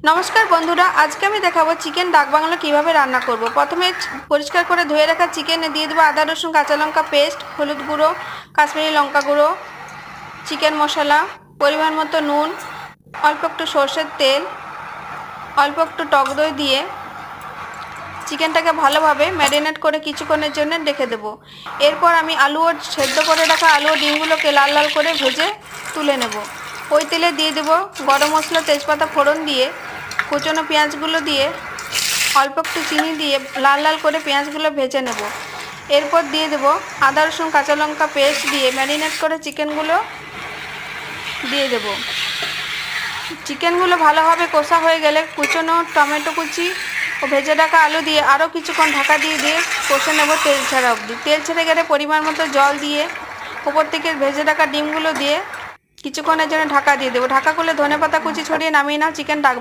নমস্কার বন্ধুরা, আজকে আমি দেখাবো চিকেন ডাক বাংলো কিভাবে রান্না করব। প্রথমে পরিষ্কার করে ধুয়ে রাখা চিকেনে দিয়ে দেবো আদা রসুন কাঁচা লঙ্কা পেস্ট, হলুদ গুঁড়ো, কাশ্মীরি লঙ্কা গুঁড়ো, চিকেন মশলা, পরিমাণ মতো নুন, অল্প একটু সর্ষের তেল, অল্প একটু টক দই দিয়ে চিকেনটাকে ভালোভাবে ম্যারিনেট করে কিছুক্ষণের জন্য রেখে দেবো। এরপর আমি আলু ও সেদ্ধ করে রাখা আলু ও ডিমগুলোকে লাল লাল করে ভেজে তুলে নেব। ওই তেলে দিয়ে দেবো গরম মশলা তেজপাতা ফোড়ন দিয়ে কুচনো পেঁয়াজগুলো দিয়ে অল্প একটু চিনি দিয়ে লাল লাল করে পেঁয়াজগুলো ভেজে নেব। এরপর দিয়ে দেবো আদা রসুন কাঁচা লঙ্কা পেস্ট দিয়ে ম্যারিনেট করে চিকেনগুলো দিয়ে দেবো। চিকেনগুলো ভালোভাবে কষা হয়ে গেলে কুচনো টমেটো কুচি ও ভেজে রাখা আলু দিয়ে আরও কিছুক্ষণ ঢাকা দিয়ে কষে নেব তেল ছাড়া অবধি। তেল ছেড়ে গেলে পরিমাণ মতো জল দিয়ে উপর থেকে ভেজে রাখা ডিমগুলো দিয়ে কিছুক্ষণের জন্য ঢাকা দিয়ে দেবো। ঢাকা করলে ধনেপাতা কুচি ছড়িয়ে নামিয়ে নাও চিকেন ডাক